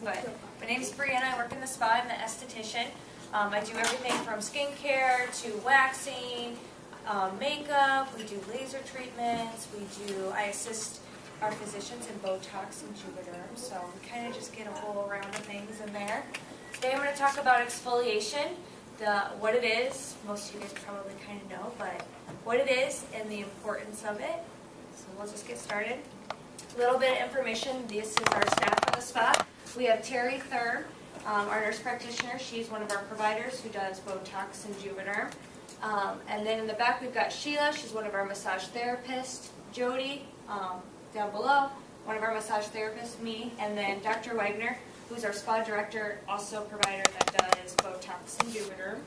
But my name's Breanna. I work in the spa. I'm the esthetician. I do everything from skincare to waxing, makeup. We do laser treatments. I assist our physicians in Botox and Juvederm. So we kind of just get a whole round of things in there. Today I'm going to talk about exfoliation, what it is. Most of you guys probably kind of know, but what it is and the importance of it. So we'll just get started. A little bit of information. This is our staff on the spa. We have Terry Thurm, our nurse practitioner. She's one of our providers who does Botox and Juvederm. And then in the back we've got Sheila. She's one of our massage therapists. Jody, down below, one of our massage therapists, me. And then Dr. Wagner, who's our spa director, also a provider that does Botox and Juvederm.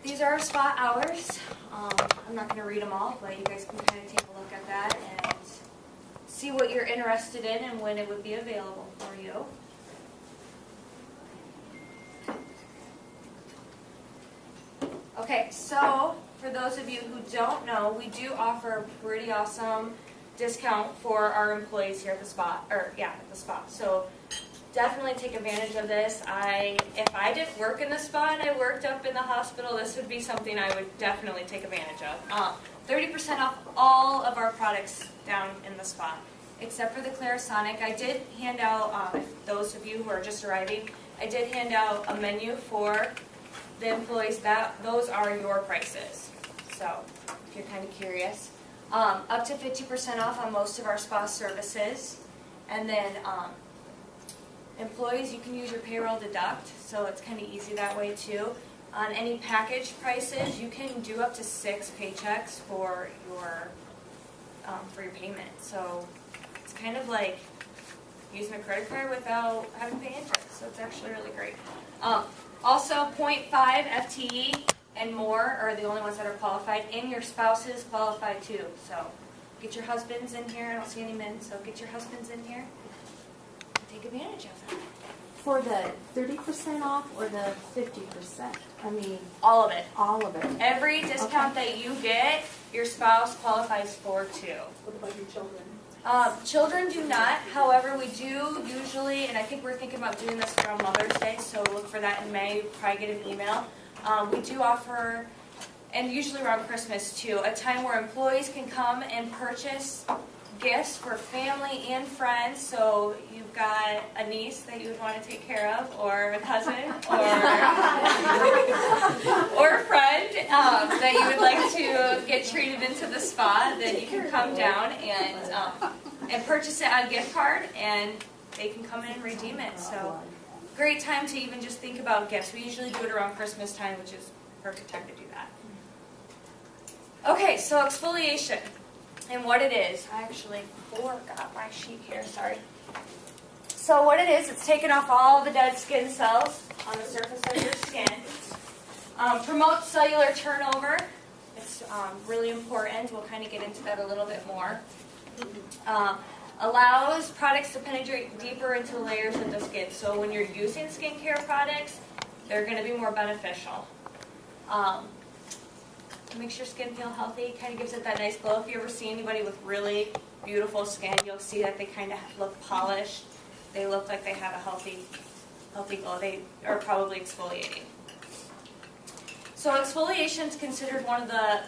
These are our spa hours. I'm not going to read them all, but you guys can kind of take a look at that and see what you're interested in and when it would be available for you. Okay, so for those of you who don't know, we do offer a pretty awesome discount for our employees here at the spa, at the spa. So definitely take advantage of this. If I didn't work in the spa and I worked up in the hospital, this would be something I would definitely take advantage of. 30% off all of our products down in the spa, except for the Clarisonic. I did hand out, those of you who are just arriving, I did hand out a menu for the employees. Those are your prices. So if you're kind of curious. Up to 50% off on most of our spa services. And then employees, you can use your payroll deduct, so it's kind of easy that way too. On any package prices, you can do up to 6 paychecks for your payment. So it's kind of like using a credit card without having to pay interest. So it's actually really great. Also, 0.5 FTE and more are the only ones that are qualified, and your spouses qualified too. So get your husbands in here. I don't see any men, so get your husbands in here. Take advantage of that. For the 30% off or the 50%? I mean, all of it. All of it. Every discount that you get, your spouse qualifies for too. What about your children? Children do not. However, we do usually, and I think we're thinking about doing this around Mother's Day, so look for that in May. You'll probably get an email. We do offer, and usually around Christmas too, a time where employees can come and purchase gifts for family and friends. So you've got a niece that you would want to take care of, or a cousin, or a friend that you would like to get treated into the spa. Then you can come down and purchase it on a gift card, and they can come in and redeem it. So great time to even just think about gifts. We usually do it around Christmas time, which is perfect time to do that. Okay, so exfoliation. And what it is, I actually forgot my sheet here, sorry. So what it is, it's taking off all the dead skin cells on the surface of your skin. Promotes cellular turnover. It's really important. We'll kind of get into that a little bit more. Allows products to penetrate deeper into the layers of the skin. So when you're using skincare products, they're going to be more beneficial. Makes your skin feel healthy, kind of gives it that nice glow. If you ever see anybody with really beautiful skin, you'll see that they kind of look polished. They look like they have a healthy glow. They are probably exfoliating. So exfoliation is considered one of the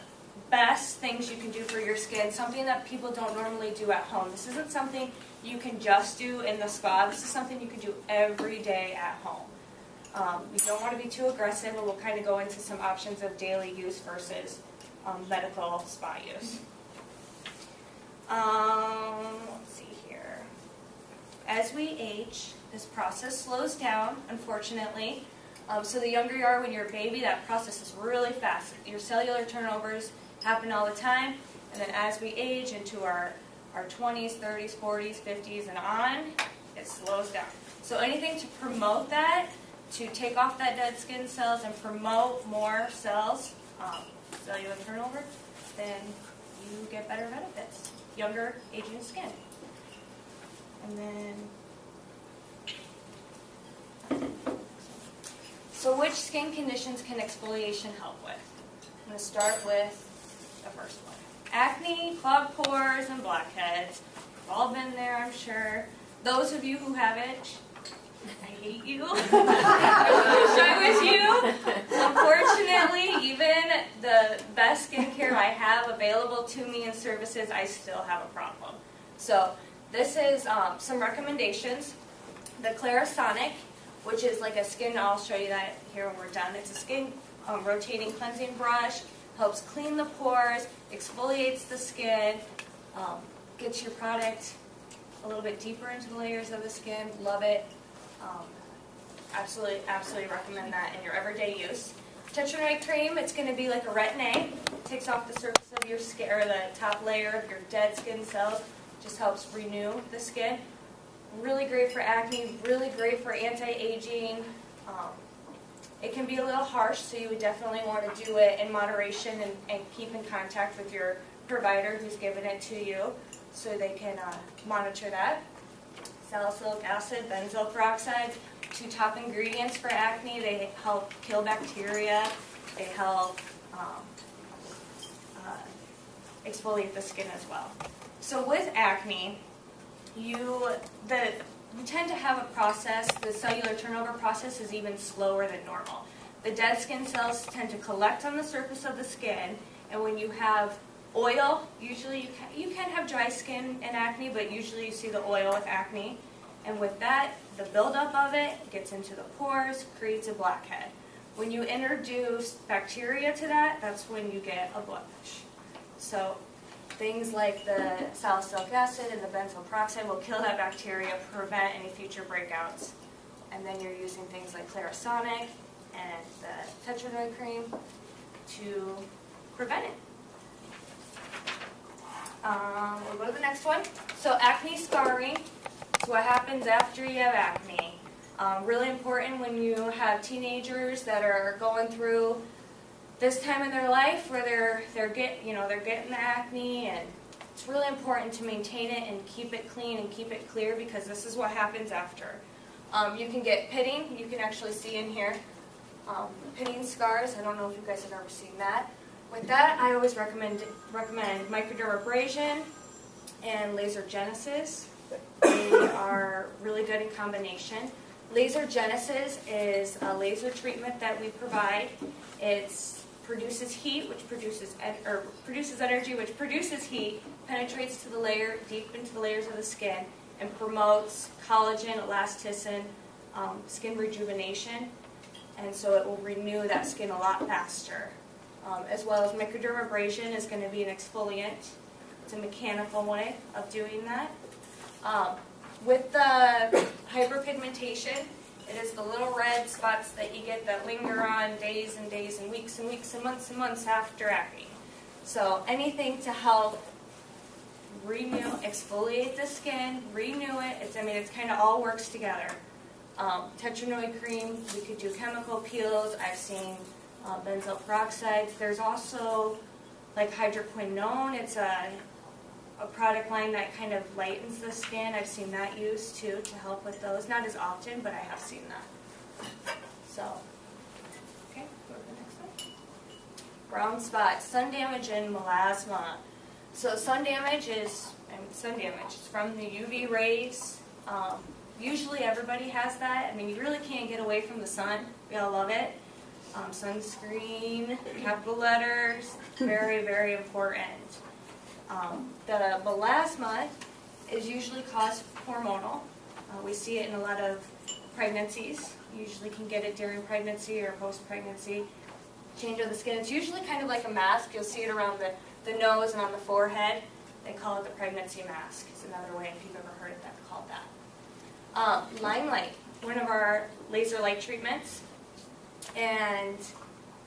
best things you can do for your skin, something that people don't normally do at home. This isn't something you can just do in the spa. This is something you can do every day at home. We don't want to be too aggressive, and we'll kind of go into some options of daily use versus medical spa use. Let's see here. As we age, this process slows down, unfortunately. So the younger you are when you're a baby, that process is really fast. Your cellular turnovers happen all the time, and then as we age into our 20s, 30s, 40s, 50s, and on, it slows down. So anything to promote that, to take off that dead skin cells and promote more cells, cellular turnover, then you get better benefits. Younger, aging skin. And then, so which skin conditions can exfoliation help with? I'm going to start with the first one. Acne, clogged pores, and blackheads. We've all been there, I'm sure. those of you who have it, I hate you. I wish I was you. Unfortunately, even the best skincare I have available to me in services, I still have a problem. So this is some recommendations. The Clarisonic, which is like a skin, I'll show you that here when we're done. It's a skin rotating cleansing brush, helps clean the pores, exfoliates the skin, gets your product a little bit deeper into the layers of the skin. Love it. Absolutely recommend that in your everyday use. Tetranoid cream, it's going to be like a retin-A. Takes off the surface of your skin, or the top layer of your dead skin cells. Just helps renew the skin. Really great for acne, really great for anti-aging. It can be a little harsh, so you would definitely want to do it in moderation and keep in contact with your provider who's given it to you so they can monitor that. Salicylic acid, benzoyl peroxide, 2 top ingredients for acne. They help kill bacteria. They help exfoliate the skin as well. So with acne, you tend to have a process, the cellular turnover process is even slower than normal. The dead skin cells tend to collect on the surface of the skin, and when you have oil, usually you can have dry skin and acne, but usually you see the oil with acne. And with that, the buildup of it gets into the pores, creates a blackhead. When you introduce bacteria to that, that's when you get a blemish. So things like the salicylic acid and the benzoyl peroxide will kill that bacteria, prevent any future breakouts. And then you're using things like Clarisonic and the tetranoid cream to prevent it. We'll go to the next one. So acne scarring. So what happens after you have acne? Really important when you have teenagers that are going through this time in their life where they're getting the acne, and it's really important to maintain it and keep it clean and keep it clear, because this is what happens after. You can get pitting. You can actually see in here pitting scars. I don't know if you guys have ever seen that. With that, I always recommend microdermabrasion and laser genesis. They are really good in combination. Laser genesis is a laser treatment that we provide. It produces heat, which produces energy, which produces heat, penetrates to the layer, deep into the layers of the skin, and promotes collagen, elasticin, skin rejuvenation, and so it will renew that skin a lot faster. As well as microdermabrasion is going to be an exfoliant. It's a mechanical way of doing that. With the hyperpigmentation, it is the little red spots that you get that linger on days and days and weeks and weeks and months after acne. So anything to help renew, exfoliate the skin, renew it. It's kind of all works together. Tetranoid cream, we could do chemical peels. I've seen benzoyl peroxide. There's also like hydroquinone. It's a product line that kind of lightens the skin. I've seen that used too to help with those. Not as often, but I have seen that. So, okay, go to the next one. Brown spots, sun damage, and melasma. So sun damage is from the UV rays. Usually everybody has that. You really can't get away from the sun. We all love it. Sunscreen, capital letters, very, very important. The melasma is usually caused hormonal. We see it in a lot of pregnancies. You usually can get it during pregnancy or post-pregnancy. Change of the skin. It's usually kind of like a mask. You'll see it around the nose and on the forehead. They call it the pregnancy mask. It's another way, if you've ever heard of that, called that. Limelight, one of our laser light treatments. And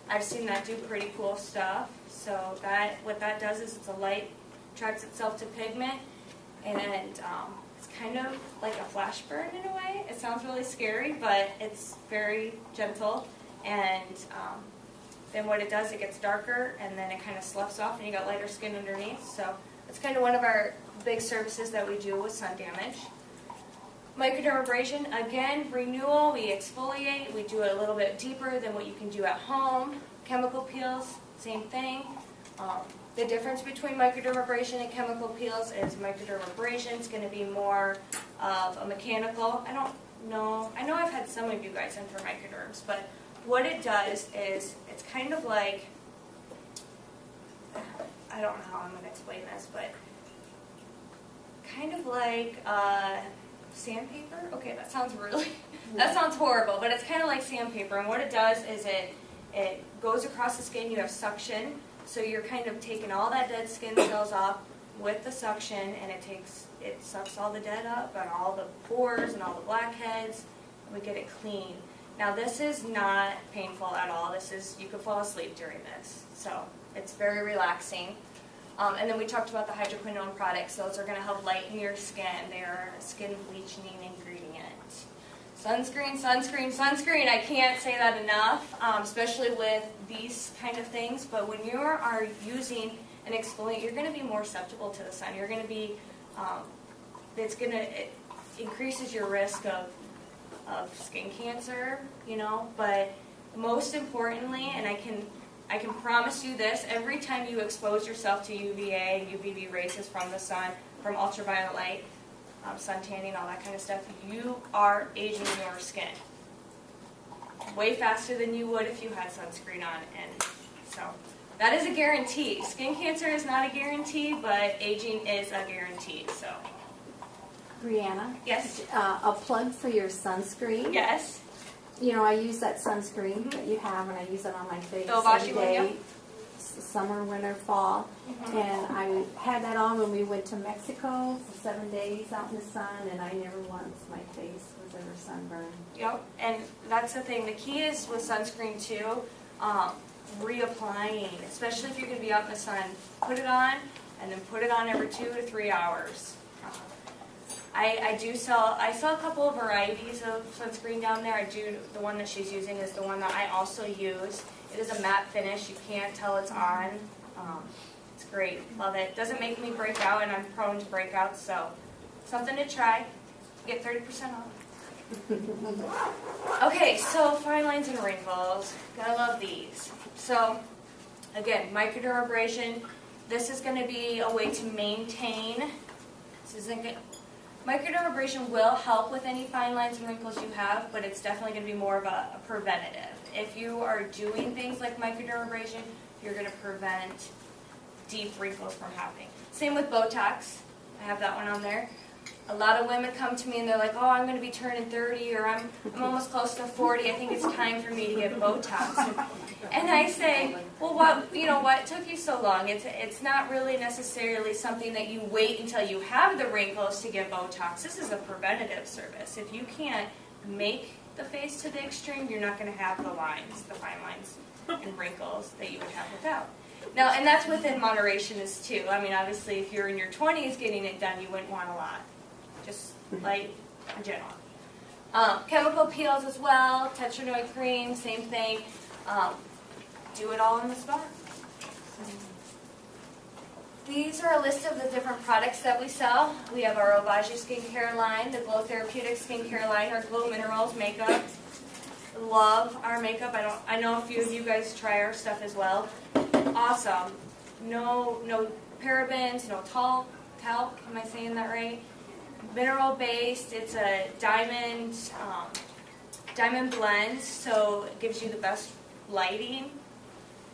I've seen that do pretty cool stuff. So what that does is it's a light, attracts itself to pigment, and it's kind of like a flash burn in a way. It sounds really scary, but it's very gentle. And then what it does, it gets darker, and then it kind of sloughs off, and you got lighter skin underneath. So it's kind of one of our big services that we do with sun damage. Microdermabrasion, again, renewal, we exfoliate, we do it a little bit deeper than what you can do at home. Chemical peels, same thing. The difference between microdermabrasion and chemical peels is microdermabrasion is going to be more of a mechanical. I don't know. I know I've had some of you guys in for microderms, but what it does is it's kind of like, I don't know how I'm going to explain this, but kind of like sandpaper. Okay, that sounds that sounds horrible, but it's kind of like sandpaper. And what it does is it goes across the skin. You have suction. So you're kind of taking all that dead skin cells off with the suction, and it sucks all the dead up and all the pores and all the blackheads, and we get it clean. Now this is not painful at all. You could fall asleep during this. So it's very relaxing. And then we talked about the hydroquinone products. Those are going to help lighten your skin. They are a skin bleaching ingredient. Sunscreen, sunscreen, sunscreen. I can't say that enough, especially with these kind of things. But when you are using an exfoliant, you're going to be more susceptible to the sun. You're going to be, it increases your risk of skin cancer, you know. But most importantly, and I can promise you this, every time you expose yourself to UVA, UVB rays from the sun, from ultraviolet light, sun tanning, all that kind of stuff, you are aging your skin way faster than you would if you had sunscreen on. And so that is a guarantee. Skin cancer is not a guarantee, but aging is a guarantee. So, Breanna? Yes? A plug for your sunscreen. Yes. You know, I use that sunscreen that you have, and I use it on my face every day, summer, winter, fall. And I had that on when we went to Mexico for 7 days out in the sun, and I never once, my face was ever sunburned. Yep, and that's the thing. The key is with sunscreen too, reapplying, especially if you're going to be out in the sun. Put it on, and then put it on every 2 to 3 hours. I sell a couple of varieties of sunscreen down there. The one that she's using is the one that I also use. It is a matte finish. You can't tell it's on. It's great. Love it. Doesn't make me break out, and I'm prone to breakouts, so something to try. Get 30% off. Okay, so fine lines and wrinkles. Gotta love these. So, again, microdermabrasion. This is going to be a way to maintain. This isn't good. Microdermabrasion will help with any fine lines and wrinkles you have, but it's definitely going to be more of a preventative. If you are doing things like microdermabrasion, you're going to prevent deep wrinkles from happening. Same with Botox. I have that one on there. A lot of women come to me and they're like, oh, I'm going to be turning 30, or I'm almost close to 40. I think it's time for me to get Botox. And I say, well, what took you so long? It's not really necessarily something that you wait until you have the wrinkles to get Botox. This is a preventative service. If you can't make the face to the extreme, you're not going to have the lines, the fine lines and wrinkles that you would have without. Now, and that's within moderation is too. I mean, obviously, if you're in your 20s getting it done, you wouldn't want a lot. Just light and gentle. Chemical peels as well, tetranoid cream, same thing. Do it all on the spot. These are a list of the different products that we sell. We have our Obagi skincare line, the Glow Therapeutics skincare line, our Glow Minerals makeup. Love our makeup. I know a few of you guys try our stuff as well. Awesome. No parabens, no talc. Am I saying that right? Mineral based. It's a diamond blend, so it gives you the best lighting.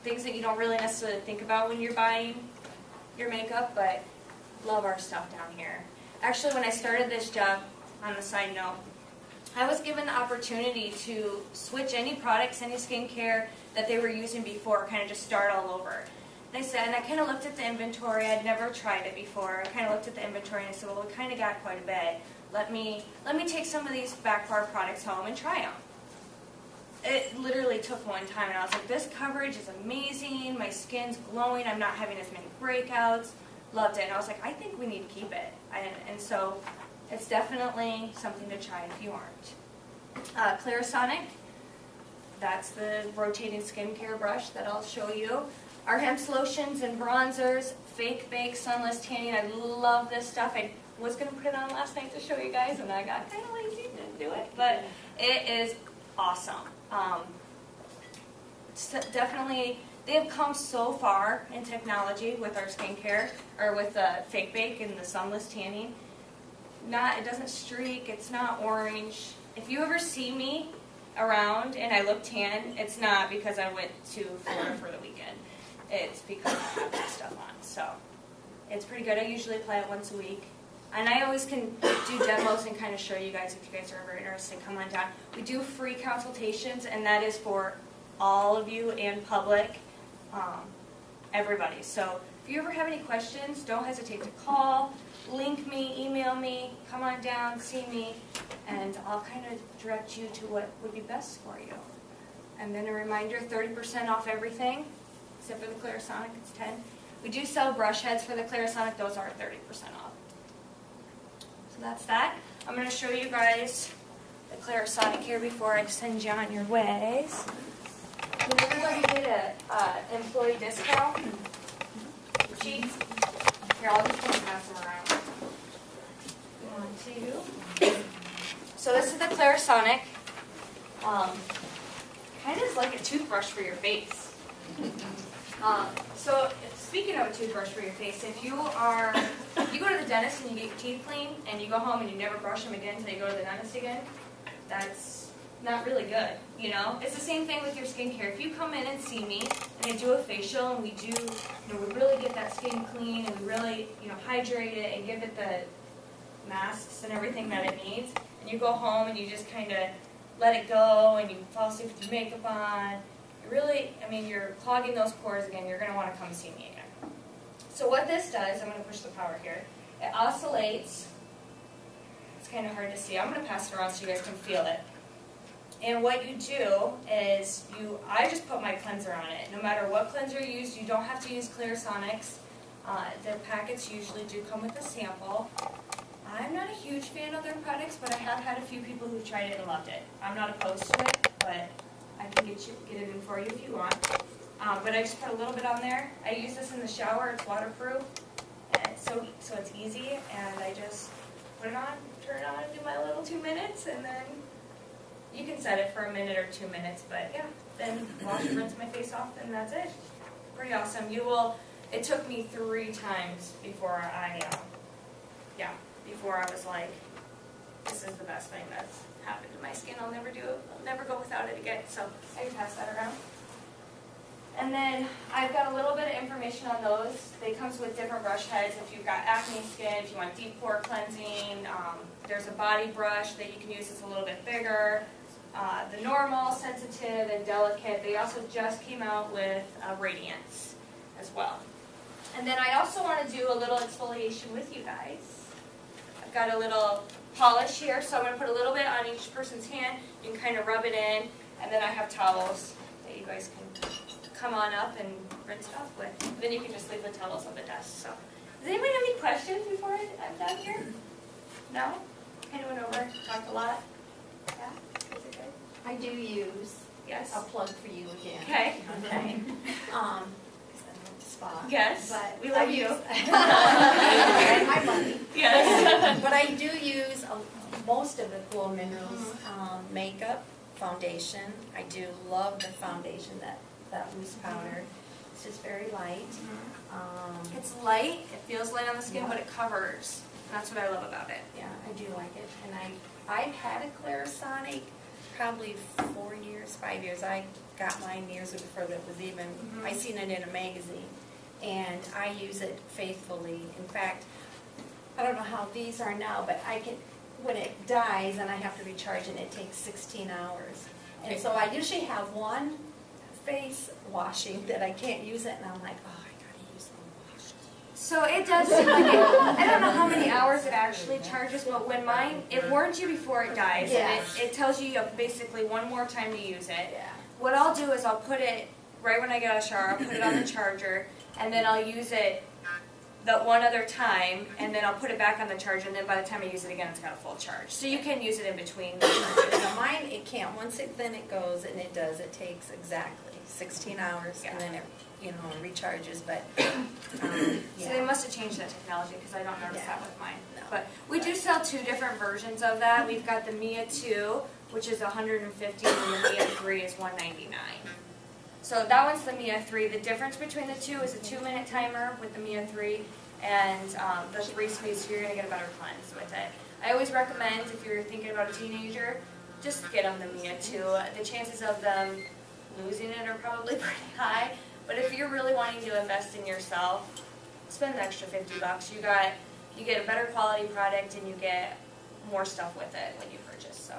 Things that you don't really necessarily think about when you're buying your makeup, but love our stuff down here. Actually, when I started this job, on the side note, I was given the opportunity to switch any products, any skincare that they were using before, kind of just start all over. And I kind of looked at the inventory. I'd never tried it before. I kind of looked at the inventory and I said, well, we kind of got quite a bit. Let me take some of these back bar products home and try them. It literally took one time, and I was like, this coverage is amazing. My skin's glowing. I'm not having as many breakouts. Loved it. And I was like, I think we need to keep it. And so it's definitely something to try if you aren't. Clarisonic. That's the rotating skincare brush that I'll show you. Our Hemp's lotions and bronzers, fake bake, sunless tanning. I love this stuff. I was going to put it on last night to show you guys, and I got kind of lazy and didn't do it. But it is awesome. Definitely They have come so far in technology with our skincare, or with the fake bake and the sunless tanning. It doesn't streak, it's not orange. If you ever see me around and I look tan, it's not because I went to Florida for the weekend. It's because I have that stuff on. So it's pretty good. I usually apply it once a week. And I always can do demos and kind of show you guys if you guys are ever interested. Come on down. We do free consultations, and that is for all of you and public, everybody. So if you ever have any questions, don't hesitate to call, link me, email me, come on down, see me, and I'll kind of direct you to what would be best for you. And then a reminder, 30% off everything, except for the Clarisonic, it's 10. We do sell brush heads for the Clarisonic, those are 30% off. So that's that. I'm going to show you guys the Clarisonic here before I send you on your ways. Did everybody get an employee discount sheet? Here, I'll just pass them around. 1, 2. So this is the Clarisonic. Kind of is like a toothbrush for your face. So speaking of a toothbrush for your face, if you go to the dentist and you get your teeth clean and you go home and you never brush them again until you go to the dentist again, that's not really good, you know? It's the same thing with your skincare. If you come in and see me and I do a facial and we really get that skin clean and we really, hydrate it and give it the masks and everything that it needs, and you go home and you just kind of let it go and you fall asleep with your makeup on, you're clogging those pores again. You're going to want to come see me again. So what this does, I'm going to push the power here. It oscillates. It's kind of hard to see. I'm going to pass it around so you guys can feel it. And what you do is I just put my cleanser on it. No matter what cleanser you use, you don't have to use Clarisonics. The packets usually do come with a sample. I'm not a huge fan of their products, but I have had a few people who tried it and loved it. I'm not opposed to it, but I can get it in for you if you want. But I just put a little bit on there. I use this in the shower. It's waterproof, and so it's easy. And I just put it on, turn it on, do my little 2 minutes, and then you can set it for a minute or 2 minutes. But yeah, then wash and rinse my face off, and that's it. Pretty awesome. It took me 3 times before before I was like, this is the best thing that's happened to my skin. I'll never do it. I'll never go without it again. So I can pass that around. And then I've got a little bit of information on those. They come with different brush heads. If you've got acne skin, if you want deep pore cleansing, there's a body brush that you can use that's a little bit bigger. The normal, sensitive, and delicate. They also just came out with Radiance as well. And then I also want to do a little exfoliation with you guys. I've got a little polish here, so I'm going to put a little bit on each person's hand. You can kind of rub it in, and then I have towels that you guys can come on up and rinse it off with. Then you can just leave the towels on the desk. So, does anybody have any questions before I'm done here? No? Kind of went over, talked a lot. Yeah? Is it good? I do use a plug for you again. Okay. Okay. Spa. Yes. But we love you. I love you. Yes. But I do use most of the Glow Minerals makeup, foundation. I do love the foundation, that loose powder. It's just very light. It's light. It feels light on the skin, but it covers. That's what I love about it. Yeah, I do like it. And I've had a Clarisonic probably 4 years, 5 years. I got mine years before that was even, I seen it in a magazine. And I use it faithfully. In fact, I don't know how these are now, but when it dies and I have to recharge it, it takes 16 hours. And so I usually have one face washing that I can't use it, and I'm like, oh, I gotta use one wash. So it does seem like I don't know how many hours it actually charges, but when mine, it warns you before it dies, and it tells you have basically one more time to use it. Yeah. What I'll do is I'll put it, right when I get out of the shower, I'll put it on the charger, and then I'll use it that one other time, and then I'll put it back on the charger, and then by the time I use it again, it's got a full charge. So you can use it in between the charges. So mine, it can't. Once then it goes, and it does. It takes exactly 16 hours, and then it, recharges. But So they must have changed that technology, because I don't notice that with mine. No. But we do sell 2 different versions of that. We've got the Mia 2, which is $150, and the Mia 3 is $199. So that one's the Mia 3. The difference between the two is a 2-minute timer with the Mia 3 and the 3 speeds, so you're going to get a better cleanse with it. I always recommend, if you're thinking about a teenager, just get them the Mia 2. The chances of them losing it are probably pretty high, but if you're really wanting to invest in yourself, spend an extra $50. You get a better quality product and you get more stuff with it when you purchase. So,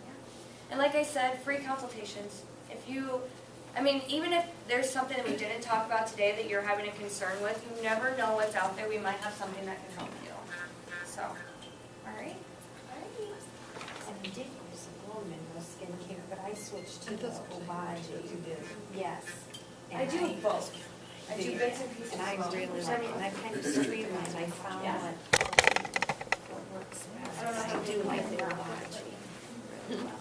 yeah. And like I said, free consultations. Even if there's something that we didn't talk about today that you're having a concern with, you never know what's out there. We might have something that can help you. So, all right. And I did use a woman with skincare, but I switched to the Obagi. Yes. I do both. I do bits and pieces And I of both. really like it. And I kind of streamlined. I found Yeah. what works best. I don't know how to I do do like it. the Obagi.